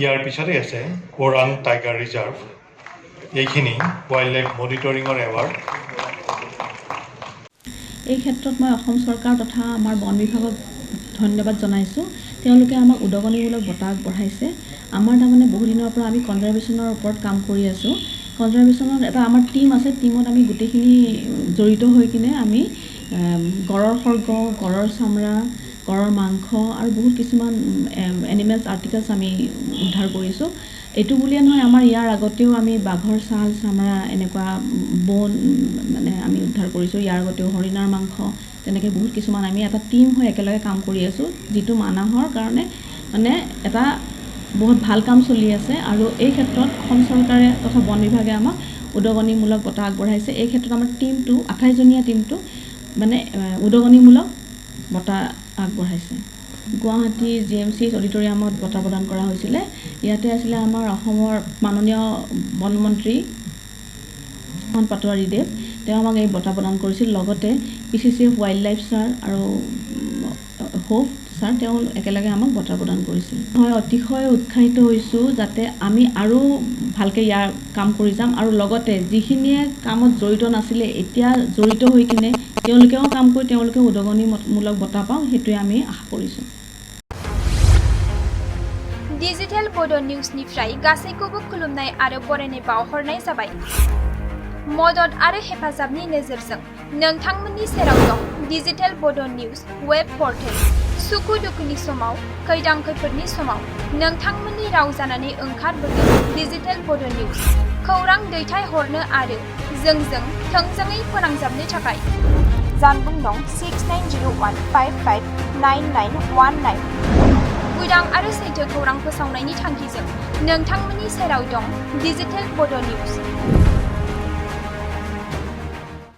ইয়াৰ পিছতে আছে Orang tiger reserve এইখিনি ৱাইল্ড লাইফ মনিটৰিঙৰ এৱাৰ্ড এই ক্ষেত্ৰত মই অসম চৰকাৰ তথা আমাৰ বন বিভাগক ধন্যবাদ জনাইছোঁ তেওঁলোকে আমাক উদগনিমূলক বঁটা আগবঢ়াইছে আমাৰ তাৰমানে বহু দিনৰ পৰা আমি কনজাৰভেশ্যনৰ ওপৰত কাম কৰি আছোঁ কনজাৰভেশ্যনত এটা আমাৰ টিম আছে টিমত আমি গোটেইখিনি জড়িত হৈ কিনে আমি গড়ৰ সৰ্গ গড়ৰ চামৰা গড়ৰ মাংস আৰু বহুত কিছুমান এনিমেলছ আৰ্টিকেলছ আমি উদ্ধাৰ কৰিছোঁ এইটো বুলিয়ে নহয় আমাৰ ইয়াৰ আগতেও আমি বাঘৰ ছাল চামৰা এনেকুৱা বন মানে আমি উদ্ধাৰ কৰিছোঁ ইয়াৰ আগতেও হৰিণাৰ মাংস তেনেকৈ বহুত কিছুমান আমি এটা টিম হৈ একেলগে কাম কৰি আছোঁ যিটো মানুহৰ কাৰণে মানে এটা বহুত ভাল কাম চলি আছে আৰু এই ক্ষেত্ৰত অসম চৰকাৰে তথা বন বিভাগে আমাক উদগনিমূলক বঁটা আগবঢ়াইছে এই ক্ষেত্ৰত আমাৰ টিমটো 28জনীয়া টিমটো মানে উদগনিমূলক বঁটা আগবঢ়াইছে গুৱাহাটী GMC অডিটৰিয়ামত বঁটা প্ৰদান কৰা হৈছিলে ইয়াতে আছিলে আমাৰ অসমৰ মাননীয় বন মন্ত্ৰী পাটোৱাৰীদেৱ তেওঁ আমাক এই বঁটা প্ৰদান কৰিছিল লগতে PCCF ৱাইল্ড লাইফ ছাৰ আৰু হোপ ছাৰ তেওঁ একেলগে আমাক বঁটা প্ৰদান কৰিছিল মই অতিশয় উৎসাহিত হৈছোঁ যাতে আমি আৰু ভালকৈ ইয়াৰ কাম কৰি যাম আৰু লগতে যিখিনিয়ে কামত জড়িত নাছিলে এতিয়া জড়িত হৈ কিনে তেওঁলোকেও কাম কৰি তেওঁলোকেও উদগনিমূলক বঁটা পাওঁ সেইটোৱে আমি আশা কৰিছোঁ डिजिटेल बड' निउसनिफ्राय गासैखौबो खुलुमनाय आरो बरायनाय बावहरनाय जाबाय मदद आरो हेफाजाबनि नोजोरजों नोंथांमोननि सेराव दं डिजिटेल बड' निउस वेब पर्टेल सुखु दुखुनि समाव खैदां खैफोदनि समाव नोंथांमोननि राव जानानै ओंखारबोदों डिजिटेल बड' निउस खौरां दैथायहरनो आरो जोंजों थोंजोङै फोनांजाबनो थाखाय जानबुं नं 6901559919 उदां आरो सैथो खौरां फोसावनायनि थांखिजों नोंथांमोननि सेराव दं डिजिटेल बड' निउस